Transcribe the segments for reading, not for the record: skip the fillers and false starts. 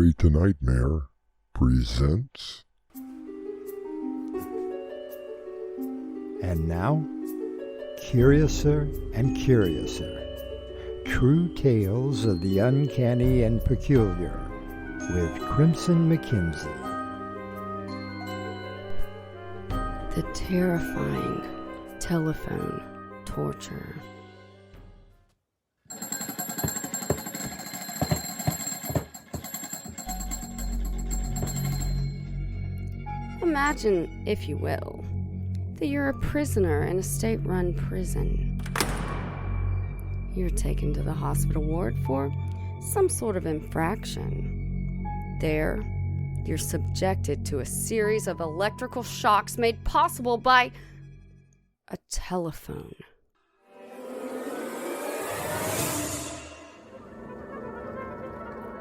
Mystery to Nightmare presents. And now, Curiouser and Curiouser. True Tales of the Uncanny and Peculiar with Crimson McKenzie. The terrifying telephone torture. Imagine, if you will, that you're a prisoner in a state-run prison. You're taken to the hospital ward for some sort of infraction. There, you're subjected to a series of electrical shocks made possible by a telephone.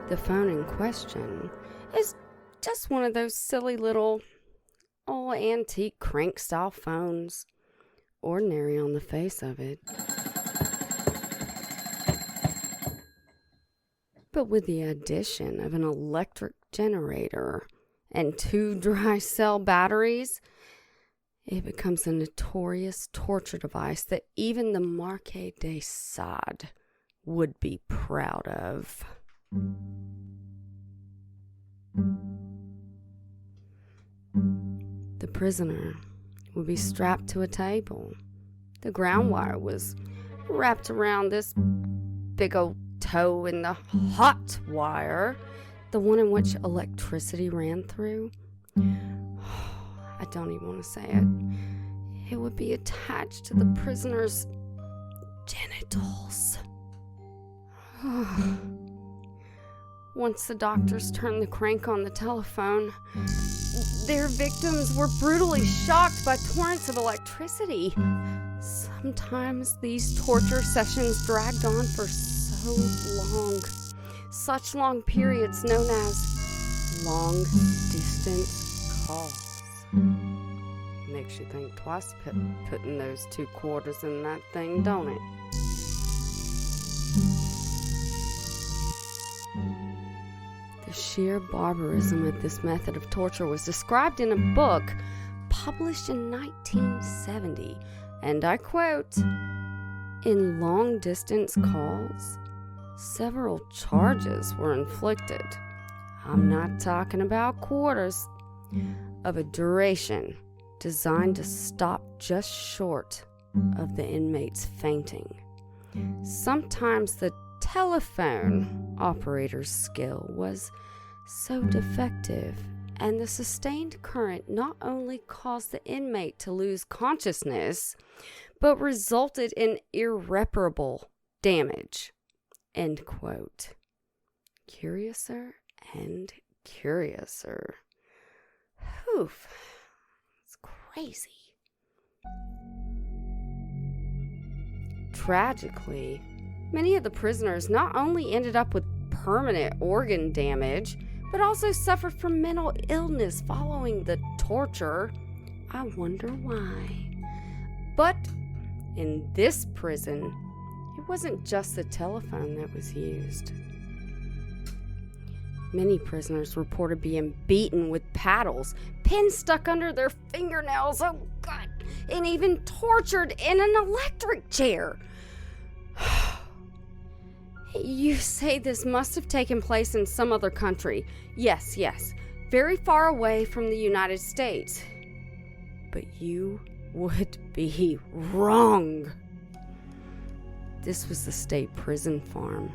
The phone in question is just one of those silly little antique crank-style phones, ordinary on the face of it. But with the addition of an electric generator and 2 dry cell batteries, it becomes a notorious torture device that even the Marquis de Sade would be proud of. The prisoner would be strapped to a table. The ground wire was wrapped around this big old toe in the hot wire, the one in which electricity ran through. I don't even want to say it. It would be attached to the prisoner's genitals. Once the doctors turned the crank on the telephone, their victims were brutally shocked by torrents of electricity. Sometimes these torture sessions dragged on for so long. Such long periods known as long-distance calls. Makes you think twice putting those 2 quarters in that thing, don't it? The sheer barbarism of this method of torture was described in a book published in 1970, and I quote, "In long-distance calls, several charges were inflicted. I'm not talking about quarters, of a duration designed to stop just short of the inmates fainting. Sometimes the telephone operator's skill was so defective, and the sustained current not only caused the inmate to lose consciousness, but resulted in irreparable damage." End quote. Curiouser and curiouser. Oof, it's crazy. Tragically, many of the prisoners not only ended up with permanent organ damage, but also suffered from mental illness following the torture. I wonder why. But in this prison, it wasn't just the telephone that was used. Many prisoners reported being beaten with paddles, pins stuck under their fingernails, oh God, and even tortured in an electric chair. You say this must have taken place in some other country. Yes, very far away from the United States. But you would be wrong. This was the state prison farm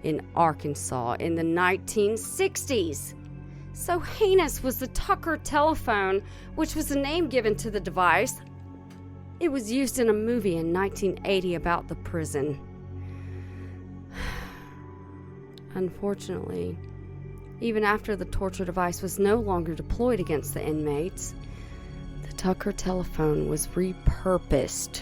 in Arkansas in the 1960s. So heinous was the Tucker telephone, which was the name given to the device. It was used in a movie in 1980 about the prison. Unfortunately, even after the torture device was no longer deployed against the inmates, the Tucker telephone was repurposed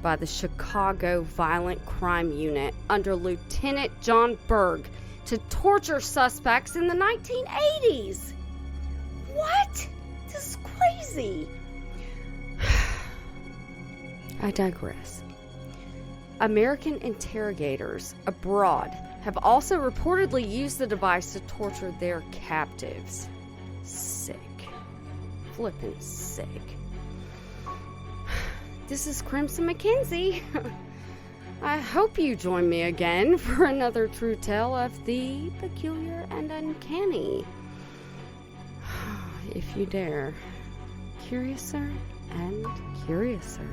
by the Chicago Violent Crime Unit under Lieutenant John Berg to torture suspects in the 1980s. What? This is crazy. I digress. American interrogators abroad have also reportedly used the device to torture their captives. Sick. Flippin' sick. This is Crimson McKenzie. I hope you join me again for another true tale of the peculiar and uncanny. If you dare. Curiouser and curiouser.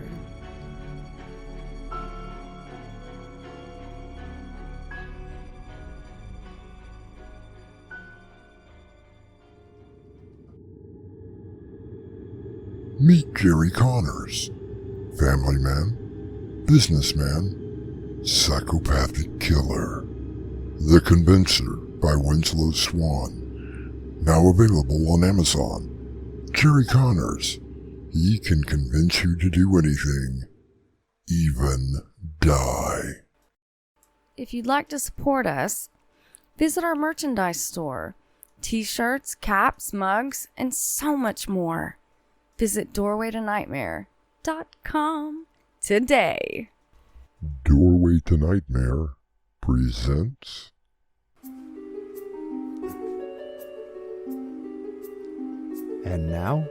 Meet Jerry Connors, family man, businessman, psychopathic killer. The Convincer by Winslow Swan, now available on Amazon. Jerry Connors, he can convince you to do anything, even die. If you'd like to support us, visit our merchandise store, t-shirts, caps, mugs, and so much more. Visit doorwaytonightmare.com today. Doorway to Nightmare presents And now,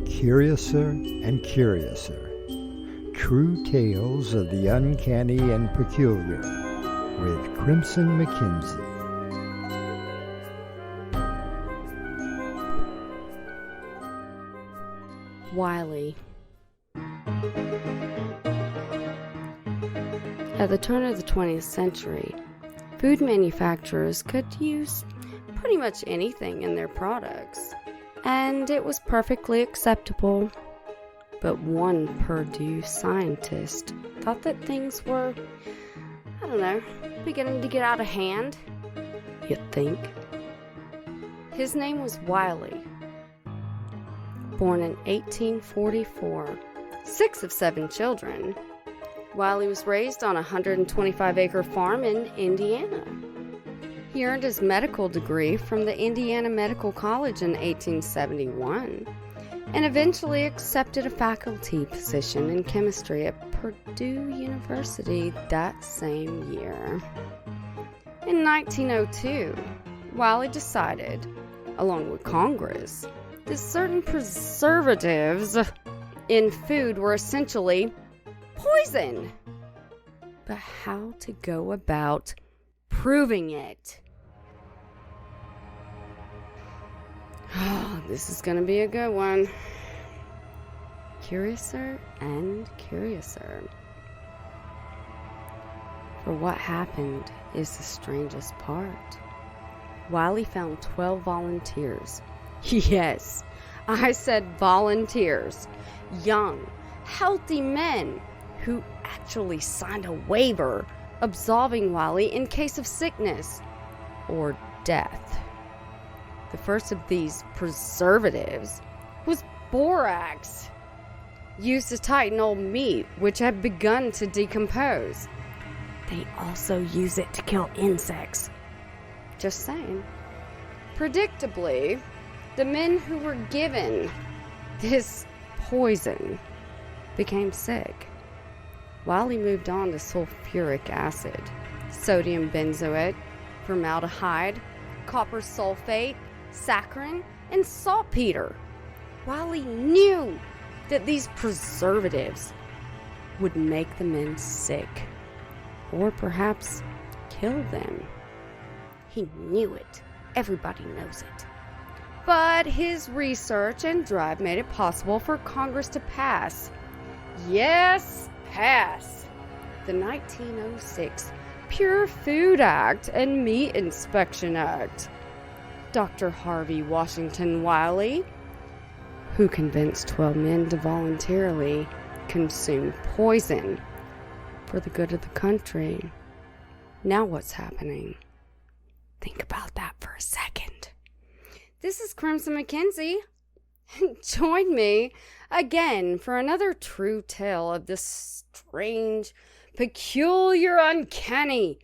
Curiouser and Curiouser, True Tales of the Uncanny and Peculiar, with Crimson McKenzie. Wiley. At the turn of the 20th century, food manufacturers could use pretty much anything in their products, and it was perfectly acceptable. But one Purdue scientist thought that things were, beginning to get out of hand, you'd think. His name was Wiley. Born in 1844, 6 of 7 children, Wiley was raised on a 125-acre farm in Indiana. He earned his medical degree from the Indiana Medical College in 1871 and eventually accepted a faculty position in chemistry at Purdue University that same year. In 1902, Wiley decided, along with Congress, that certain preservatives in food were essentially poison. But how to go about proving it? Oh, this is going to be a good one. Curiouser and curiouser. For what happened is the strangest part. Wiley found 12 volunteers. Yes, I said volunteers. Young, healthy men who actually signed a waiver absolving Wiley in case of sickness or death. The first of these preservatives was borax, used to tighten old meat which had begun to decompose. They also use it to kill insects. Just saying. Predictably, the men who were given this poison became sick. Wiley moved on to sulfuric acid, sodium benzoate, formaldehyde, copper sulfate, saccharin, and saltpeter. Wiley knew that these preservatives would make the men sick, or perhaps kill them. He knew it. Everybody knows it. But his research and drive made it possible for Congress to pass. Yes, pass. The 1906 Pure Food Act and Meat Inspection Act. Dr. Harvey Washington Wiley, who convinced 12 men to voluntarily consume poison for the good of the country. Now what's happening? Think about that for a second. This is Crimson McKenzie. Join me again for another true tale of this strange, peculiar, uncanny,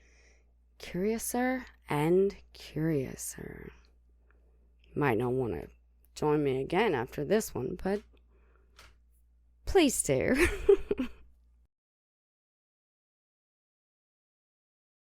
curiouser and curiouser. Might not want to join me again after this one, but please do.